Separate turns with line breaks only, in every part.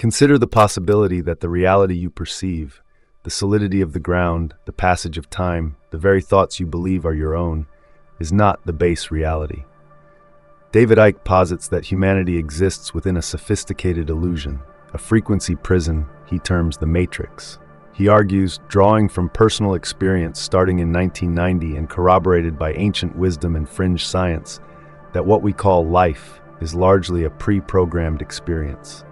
Consider the possibility that the reality you perceive, the solidity of the ground, the passage of time, the very thoughts you believe are your own, is not the base reality. David Icke posits that humanity exists within a sophisticated illusion, a frequency prison he terms the Matrix. He argues, drawing from personal experience starting in 1990 and corroborated by ancient wisdom and fringe science, that what we call life is largely a pre-programmed experience.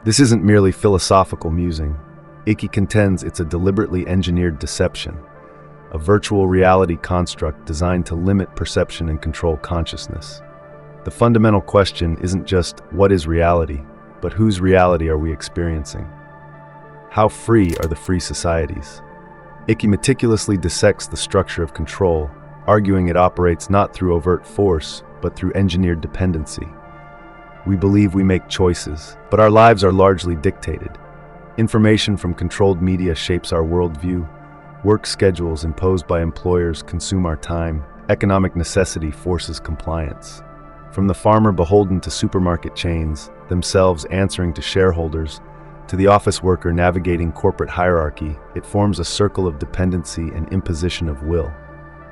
This isn't merely philosophical musing. Icke contends it's a deliberately engineered deception, a virtual reality construct designed to limit perception and control consciousness. The fundamental question isn't just what is reality, but whose reality are we experiencing? How free are the free societies? Icke meticulously dissects the structure of control, arguing it operates not through overt force, but through engineered dependency. We believe we make choices, but our lives are largely dictated. Information from controlled media shapes our worldview. Work schedules imposed by employers consume our time. Economic necessity forces compliance. From the farmer beholden to supermarket chains, themselves answering to shareholders, to the office worker navigating corporate hierarchy, it forms a circle of dependency and imposition of will.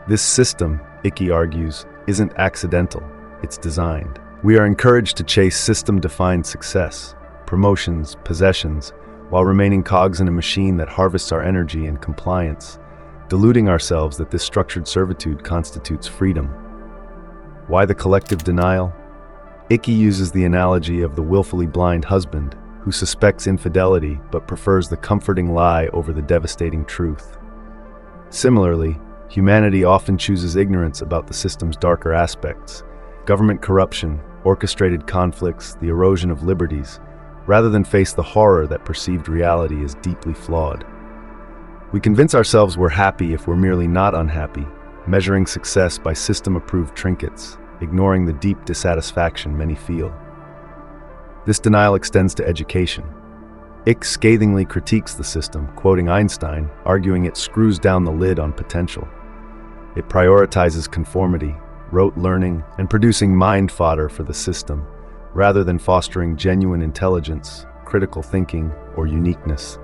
This system, Icke argues, isn't accidental, it's designed. We are encouraged to chase system-defined success, promotions, possessions, while remaining cogs in a machine that harvests our energy and compliance, deluding ourselves that this structured servitude constitutes freedom. Why the collective denial? Icke uses the analogy of the willfully blind husband who suspects infidelity but prefers the comforting lie over the devastating truth. Similarly, humanity often chooses ignorance about the system's darker aspects, government corruption, orchestrated conflicts, the erosion of liberties, rather than face the horror that perceived reality is deeply flawed. We convince ourselves we're happy if we're merely not unhappy, measuring success by system-approved trinkets, ignoring the deep dissatisfaction many feel. This denial extends to education. Icke scathingly critiques the system, quoting Einstein, arguing it screws down the lid on potential. It prioritizes conformity, rote learning, and producing mind fodder for the system, rather than fostering genuine intelligence, critical thinking, or uniqueness.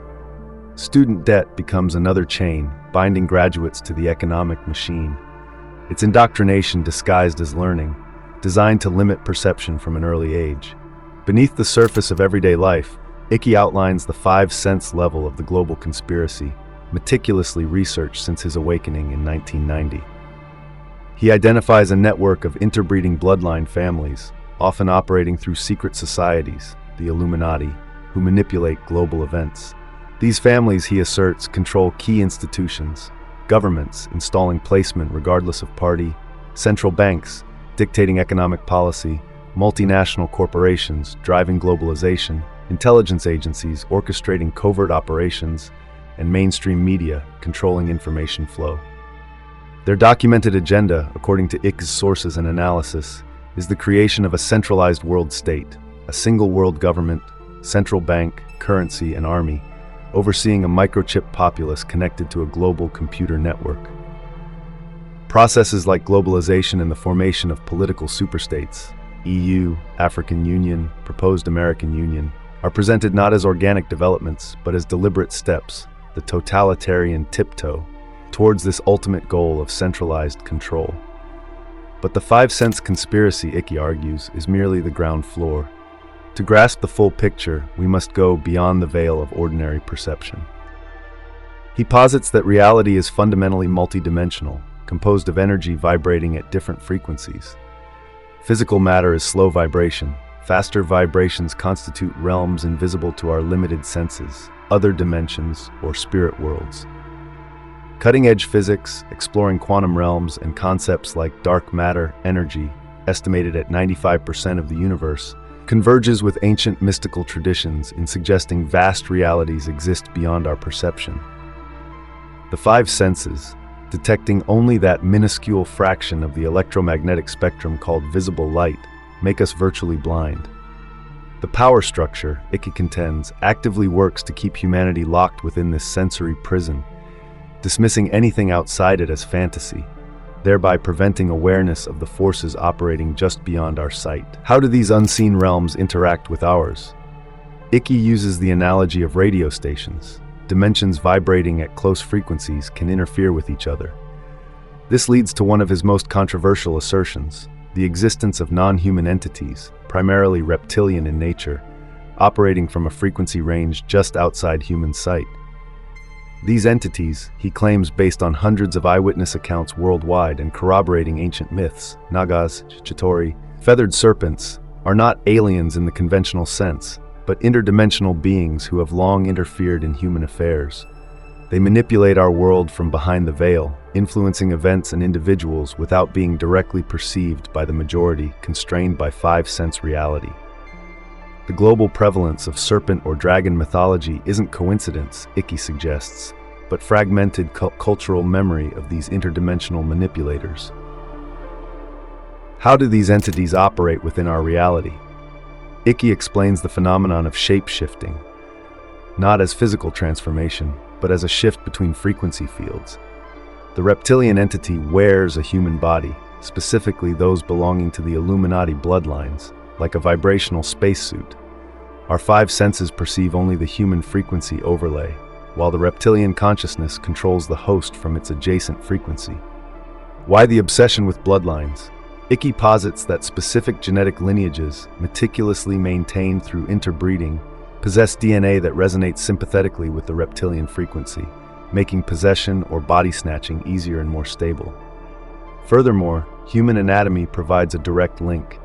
Student debt becomes another chain, binding graduates to the economic machine. It's indoctrination disguised as learning, designed to limit perception from an early age. Beneath the surface of everyday life, Icke outlines the 5 sense level of the global conspiracy, meticulously researched since his awakening in 1990. He identifies a network of interbreeding bloodline families, often operating through secret societies, the Illuminati, who manipulate global events. These families, he asserts, control key institutions, governments installing placement regardless of party, central banks dictating economic policy, multinational corporations driving globalization, intelligence agencies orchestrating covert operations, and mainstream media controlling information flow. Their documented agenda, according to Icke's sources and analysis, is the creation of a centralized world state, a single world government, central bank, currency, and army, overseeing a microchip populace connected to a global computer network. Processes like globalization and the formation of political superstates, EU, African Union, proposed American Union, are presented not as organic developments, but as deliberate steps, the totalitarian tiptoe, towards this ultimate goal of centralized control. But the 5 sense conspiracy, Icke argues, is merely the ground floor. To grasp the full picture, we must go beyond the veil of ordinary perception. He posits that reality is fundamentally multidimensional, composed of energy vibrating at different frequencies. Physical matter is slow vibration. Faster vibrations constitute realms invisible to our limited senses, other dimensions, or spirit worlds. Cutting-edge physics, exploring quantum realms and concepts like dark matter, energy, estimated at 95% of the universe, converges with ancient mystical traditions in suggesting vast realities exist beyond our perception. The 5 senses, detecting only that minuscule fraction of the electromagnetic spectrum called visible light, make us virtually blind. The power structure, Icke contends, actively works to keep humanity locked within this sensory prison, dismissing anything outside it as fantasy, thereby preventing awareness of the forces operating just beyond our sight. How do these unseen realms interact with ours? Icke uses the analogy of radio stations. Dimensions vibrating at close frequencies can interfere with each other. This leads to one of his most controversial assertions: the existence of non-human entities, primarily reptilian in nature, operating from a frequency range just outside human sight. These entities, he claims based on hundreds of eyewitness accounts worldwide and corroborating ancient myths, Nagas, Chitori, feathered serpents, are not aliens in the conventional sense, but interdimensional beings who have long interfered in human affairs. They manipulate our world from behind the veil, influencing events and individuals without being directly perceived by the majority, constrained by five-sense reality. The global prevalence of serpent or dragon mythology isn't coincidence, Icke suggests, but fragmented cultural memory of these interdimensional manipulators. How do these entities operate within our reality? Icke explains the phenomenon of shape-shifting, not as physical transformation, but as a shift between frequency fields. The reptilian entity wears a human body, specifically those belonging to the Illuminati bloodlines, like a vibrational spacesuit. Our five senses perceive only the human frequency overlay, while the reptilian consciousness controls the host from its adjacent frequency. Why the obsession with bloodlines? Icke posits that specific genetic lineages, meticulously maintained through interbreeding, possess DNA that resonates sympathetically with the reptilian frequency, making possession or body snatching easier and more stable. Furthermore, human anatomy provides a direct link.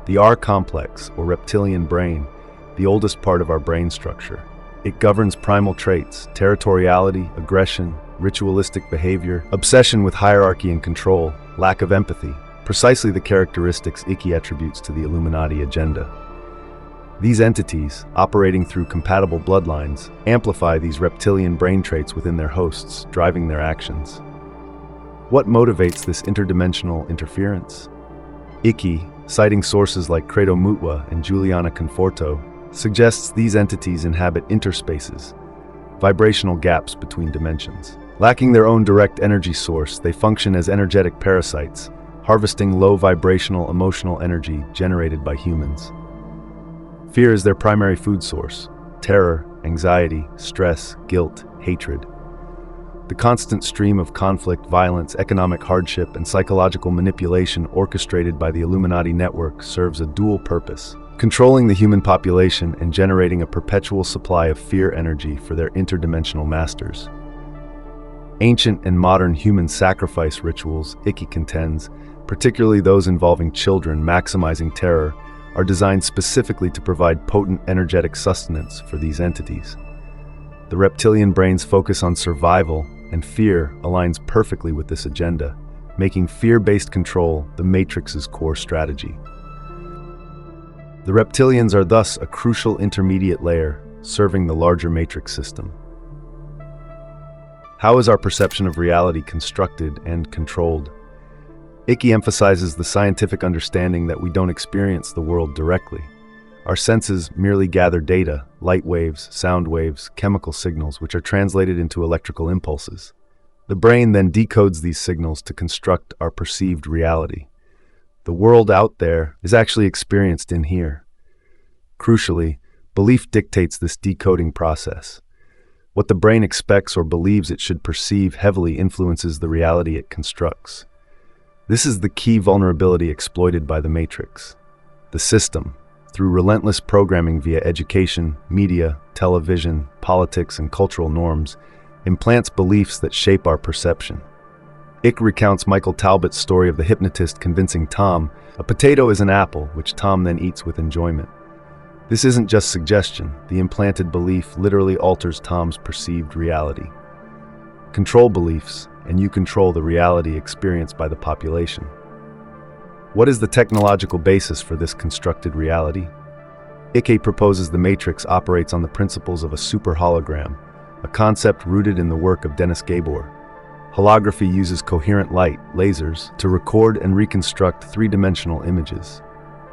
The R-complex, or reptilian brain, the oldest part of our brain structure. It governs primal traits, territoriality, aggression, ritualistic behavior, obsession with hierarchy and control, lack of empathy, precisely the characteristics Icke attributes to the Illuminati agenda. These entities, operating through compatible bloodlines, amplify these reptilian brain traits within their hosts, driving their actions. What motivates this interdimensional interference? Icke, citing sources like Credo Mutwa and Giuliana Conforto, suggests these entities inhabit interspaces, vibrational gaps between dimensions. Lacking their own direct energy source, they function as energetic parasites, harvesting low vibrational emotional energy generated by humans. Fear is their primary food source: terror, anxiety, stress, guilt, hatred. The constant stream of conflict, violence, economic hardship, and psychological manipulation orchestrated by the Illuminati Network serves a dual purpose: controlling the human population and generating a perpetual supply of fear energy for their interdimensional masters. Ancient and modern human sacrifice rituals, Icke contends, particularly those involving children maximizing terror, are designed specifically to provide potent energetic sustenance for these entities. The reptilian brain's focus on survival and fear aligns perfectly with this agenda, making fear-based control the Matrix's core strategy. The reptilians are thus a crucial intermediate layer, serving the larger Matrix system. How is our perception of reality constructed and controlled? Icke emphasizes the scientific understanding that we don't experience the world directly. Our senses merely gather data, light waves, sound waves, chemical signals, which are translated into electrical impulses. The brain then decodes these signals to construct our perceived reality. The world out there is actually experienced in here. Crucially, belief dictates this decoding process. What the brain expects or believes it should perceive heavily influences the reality it constructs. This is the key vulnerability exploited by the Matrix. The system, through relentless programming via education, media, television, politics, and cultural norms, implants beliefs that shape our perception. Icke recounts Michael Talbot's story of the hypnotist convincing Tom a potato is an apple, which Tom then eats with enjoyment. This isn't just suggestion. The implanted belief literally alters Tom's perceived reality. Control beliefs, and you control the reality experienced by the population. What is the technological basis for this constructed reality? Icke proposes the Matrix operates on the principles of a super hologram, a concept rooted in the work of Dennis Gabor. Holography uses coherent light, lasers, to record and reconstruct three-dimensional images.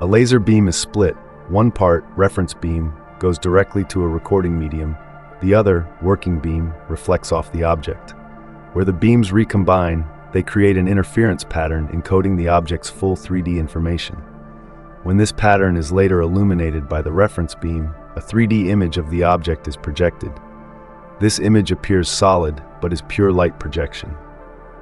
A laser beam is split. One part, reference beam, goes directly to a recording medium. The other, working beam, reflects off the object. Where the beams recombine, they create an interference pattern encoding the object's full 3D information. When this pattern is later illuminated by the reference beam, a 3D image of the object is projected. This image appears solid, but is pure light projection.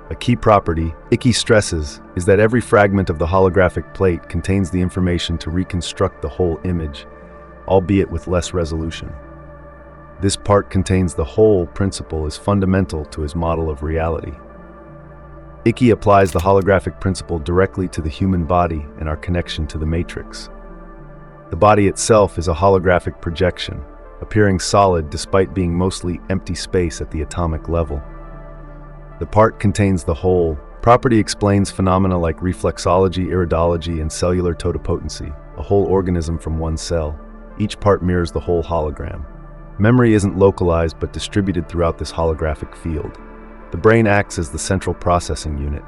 A key property, Icke stresses, is that every fragment of the holographic plate contains the information to reconstruct the whole image, albeit with less resolution. This part contains the whole principle is fundamental to his model of reality. Icke applies the holographic principle directly to the human body and our connection to the matrix. The body itself is a holographic projection, appearing solid despite being mostly empty space at the atomic level. The part contains the whole. Property explains phenomena like reflexology, iridology, and cellular totipotency, a whole organism from one cell. Each part mirrors the whole hologram. Memory isn't localized but distributed throughout this holographic field. The brain acts as the central processing unit.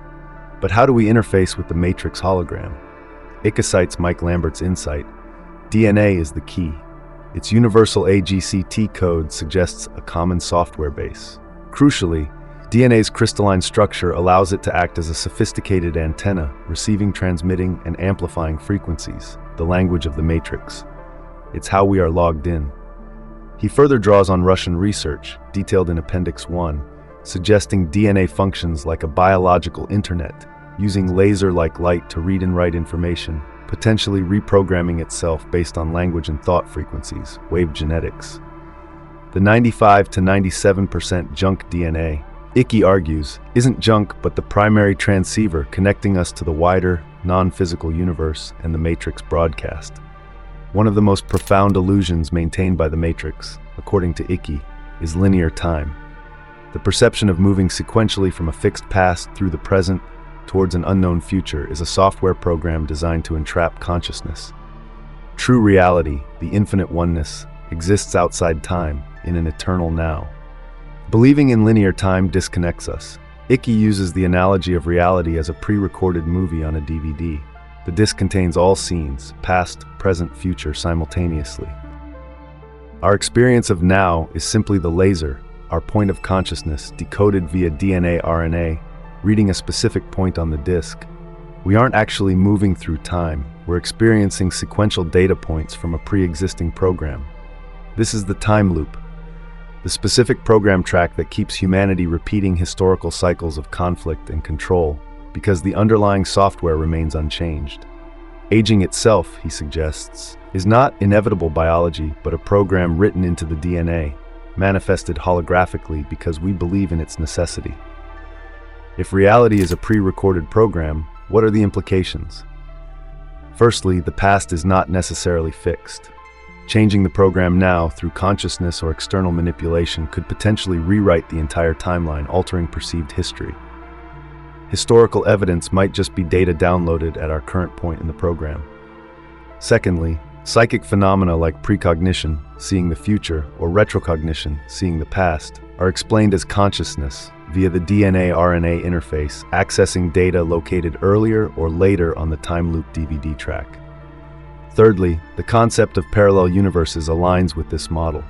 But how do we interface with the matrix hologram? Icke cites Mike Lambert's insight. DNA is the key. Its universal AGCT code suggests a common software base. Crucially, DNA's crystalline structure allows it to act as a sophisticated antenna, receiving, transmitting, and amplifying frequencies, the language of the matrix. It's how we are logged in. He further draws on Russian research, detailed in Appendix 1, suggesting DNA functions like a biological internet, using laser-like light to read and write information, potentially reprogramming itself based on language and thought frequencies, wave genetics. The 95 to 97% junk DNA, Icke argues, isn't junk but the primary transceiver connecting us to the wider, non-physical universe and the matrix broadcast. One of the most profound illusions maintained by the matrix, according to Icke, is linear time. The perception of moving sequentially from a fixed past through the present towards an unknown future is a software program designed to entrap consciousness. True reality, the infinite oneness, exists outside time, in an eternal now. Believing in linear time disconnects us. Icke uses the analogy of reality as a pre-recorded movie on a DVD. The disc contains all scenes, past, present, future, simultaneously. Our experience of now is simply the laser, our point of consciousness, decoded via DNA RNA, reading a specific point on the disk. We aren't actually moving through time, we're experiencing sequential data points from a pre-existing program. This is the time loop, the specific program track that keeps humanity repeating historical cycles of conflict and control, because the underlying software remains unchanged. Aging itself, he suggests, is not inevitable biology, but a program written into the DNA, manifested holographically because we believe in its necessity. If reality is a pre-recorded program, what are the implications? Firstly, the past is not necessarily fixed. Changing the program now through consciousness or external manipulation could potentially rewrite the entire timeline, altering perceived history. Historical evidence might just be data downloaded at our current point in the program. Secondly, psychic phenomena like precognition, seeing the future, or retrocognition, seeing the past, are explained as consciousness via the DNA-RNA interface, accessing data located earlier or later on the time loop DVD track. Thirdly, the concept of parallel universes aligns with this model.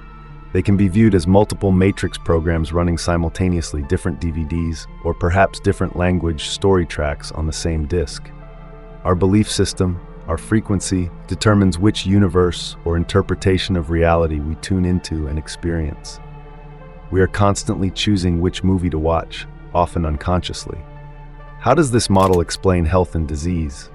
They can be viewed as multiple matrix programs running simultaneously, different DVDs, or perhaps different language story tracks on the same disk. Our belief system, our frequency, determines which universe or interpretation of reality we tune into and experience. We are constantly choosing which movie to watch, often unconsciously. How does this model explain health and disease?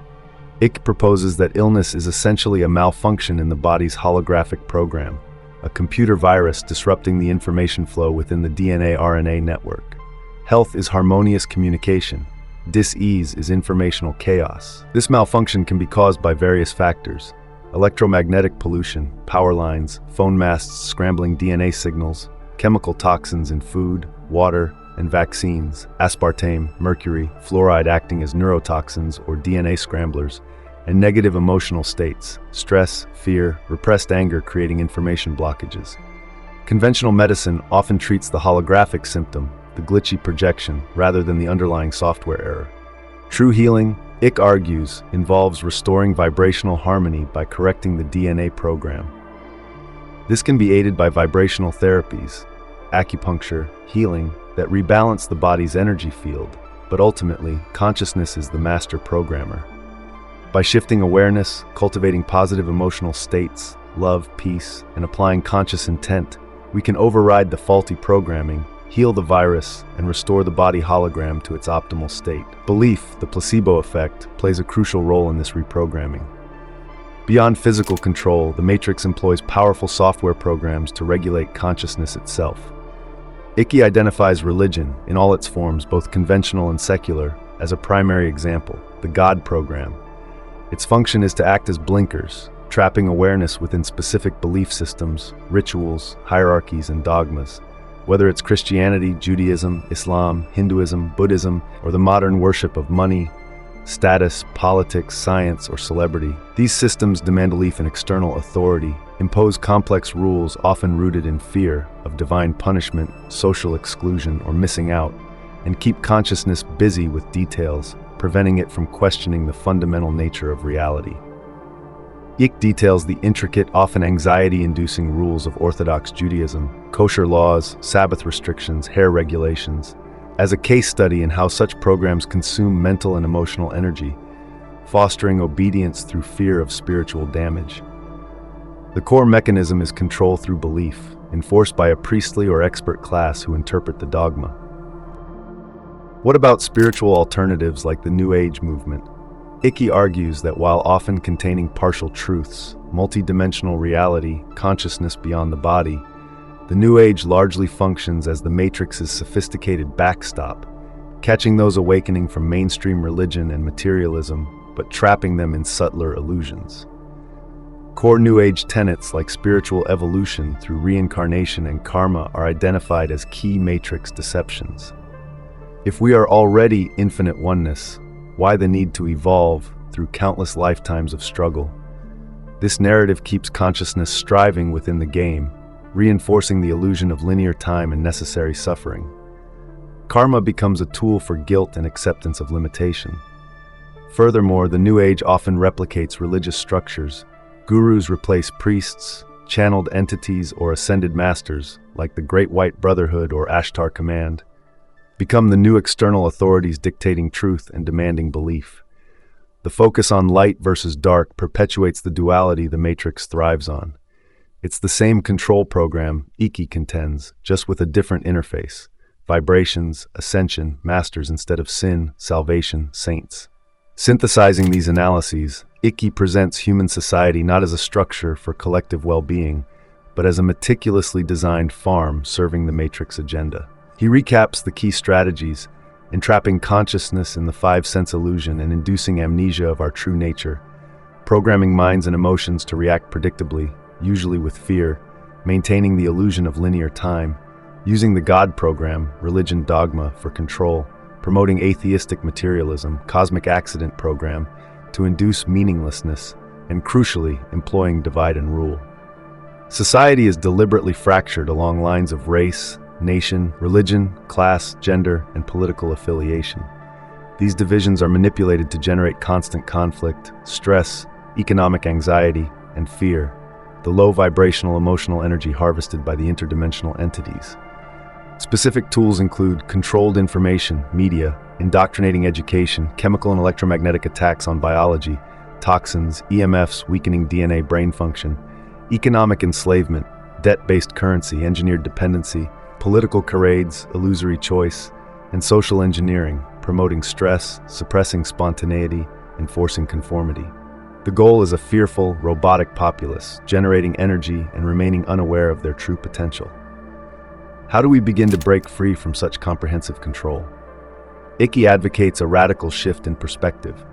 Icke proposes that illness is essentially a malfunction in the body's holographic program, a computer virus disrupting the information flow within the DNA-RNA network. Health is harmonious communication. Dis-ease is informational chaos. This malfunction can be caused by various factors: electromagnetic pollution, power lines, phone masts scrambling DNA signals, chemical toxins in food, water, and vaccines, aspartame, mercury, fluoride acting as neurotoxins or DNA scramblers, and negative emotional states, stress, fear, repressed anger creating information blockages. Conventional medicine often treats the holographic symptom, the glitchy projection, rather than the underlying software error. True healing, Icke argues, involves restoring vibrational harmony by correcting the DNA program. This can be aided by vibrational therapies, acupuncture, healing, that rebalance the body's energy field, but ultimately, consciousness is the master programmer. By shifting awareness, cultivating positive emotional states, love, peace, and applying conscious intent, we can override the faulty programming, heal the virus, and restore the body hologram to its optimal state. Belief, the placebo effect, plays a crucial role in this reprogramming. Beyond physical control, the Matrix employs powerful software programs to regulate consciousness itself. Icke identifies religion, in all its forms, both conventional and secular, as a primary example, the God program. Its function is to act as blinkers, trapping awareness within specific belief systems, rituals, hierarchies, and dogmas. Whether it's Christianity, Judaism, Islam, Hinduism, Buddhism, or the modern worship of money, status, politics, science, or celebrity, these systems demand belief in external authority, impose complex rules often rooted in fear of divine punishment, social exclusion, or missing out, and keep consciousness busy with details, preventing it from questioning the fundamental nature of reality. Icke details the intricate, often anxiety-inducing rules of Orthodox Judaism, kosher laws, Sabbath restrictions, hair regulations, as a case study in how such programs consume mental and emotional energy, fostering obedience through fear of spiritual damage. The core mechanism is control through belief, enforced by a priestly or expert class who interpret the dogma. What about spiritual alternatives like the New Age movement? Icke argues that while often containing partial truths, multidimensional reality, consciousness beyond the body, the New Age largely functions as the Matrix's sophisticated backstop, catching those awakening from mainstream religion and materialism, but trapping them in subtler illusions. Core New Age tenets like spiritual evolution through reincarnation and karma are identified as key Matrix deceptions. If we are already infinite oneness, why the need to evolve through countless lifetimes of struggle? This narrative keeps consciousness striving within the game, reinforcing the illusion of linear time and necessary suffering. Karma becomes a tool for guilt and acceptance of limitation. Furthermore, the New Age often replicates religious structures. Gurus replace priests, channeled entities, or ascended masters, like the Great White Brotherhood or Ashtar Command, become the new external authorities dictating truth and demanding belief. The focus on light versus dark perpetuates the duality the Matrix thrives on. It's the same control program, Icke contends, just with a different interface. Vibrations, ascension, masters instead of sin, salvation, saints. Synthesizing these analyses, Icke presents human society not as a structure for collective well-being, but as a meticulously designed farm serving the Matrix agenda. He recaps the key strategies, entrapping consciousness in the five-sense illusion and inducing amnesia of our true nature, programming minds and emotions to react predictably, usually with fear, maintaining the illusion of linear time, using the God program, religion dogma, for control, promoting atheistic materialism, cosmic accident program, to induce meaninglessness, and crucially, employing divide and rule. Society is deliberately fractured along lines of race, nation, religion, class, gender, and political affiliation. These divisions are manipulated to generate constant conflict, stress, economic anxiety, and fear, the low vibrational emotional energy harvested by the interdimensional entities. Specific tools include controlled information, media, indoctrinating education, chemical and electromagnetic attacks on biology, toxins, EMFs weakening DNA brain function, economic enslavement, debt-based currency, engineered dependency, political charades, illusory choice, and social engineering, promoting stress, suppressing spontaneity, and forcing conformity. The goal is a fearful, robotic populace, generating energy and remaining unaware of their true potential. How do we begin to break free from such comprehensive control? Icke advocates a radical shift in perspective.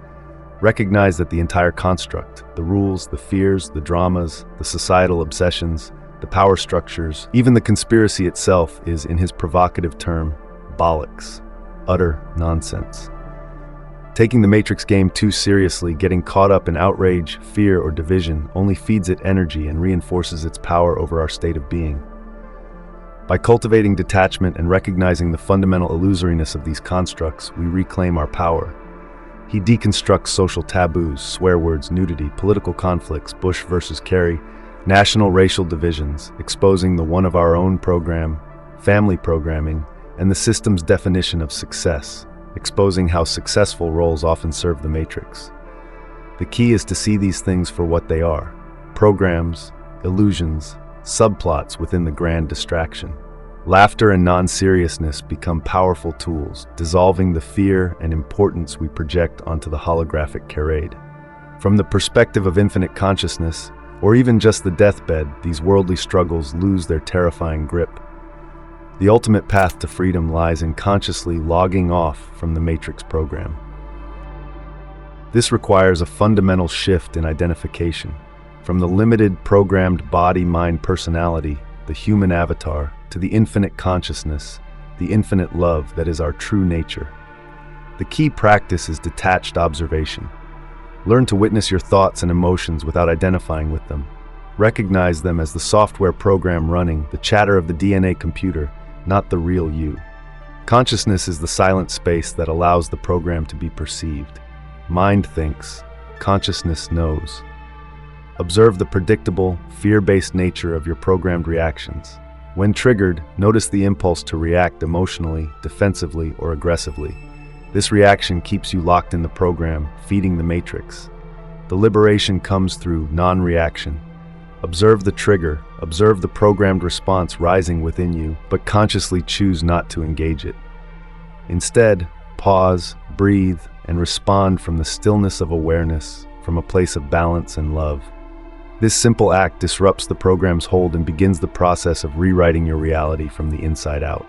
Recognize that the entire construct, the rules, the fears, the dramas, the societal obsessions, the power structures, even the conspiracy itself is, in his provocative term, bollocks, utter nonsense. Taking the Matrix game too seriously, getting caught up in outrage, fear, or division only feeds it energy and reinforces its power over our state of being. By cultivating detachment and recognizing the fundamental illusoriness of these constructs, we reclaim our power. He deconstructs social taboos, swear words, nudity, political conflicts, Bush versus Kerry, national racial divisions, exposing the one of our own program, family programming, and the system's definition of success, exposing how successful roles often serve the Matrix. The key is to see these things for what they are: programs, illusions, subplots within the grand distraction. Laughter and non-seriousness become powerful tools, dissolving the fear and importance we project onto the holographic charade. From the perspective of infinite consciousness, or even just the deathbed, these worldly struggles lose their terrifying grip. The ultimate path to freedom lies in consciously logging off from the Matrix program. This requires a fundamental shift in identification, from the limited programmed body-mind personality, the human avatar, to the infinite consciousness, the infinite love that is our true nature. The key practice is detached observation. Learn to witness your thoughts and emotions without identifying with them. Recognize them as the software program running, the chatter of the DNA computer, not the real you. Consciousness is the silent space that allows the program to be perceived. Mind thinks, consciousness knows. Observe the predictable, fear-based nature of your programmed reactions. When triggered, notice the impulse to react emotionally, defensively, or aggressively. This reaction keeps you locked in the program, feeding the matrix. The liberation comes through non-reaction. Observe the trigger, observe the programmed response rising within you, but consciously choose not to engage it. Instead, pause, breathe, and respond from the stillness of awareness, from a place of balance and love. This simple act disrupts the program's hold and begins the process of rewriting your reality from the inside out.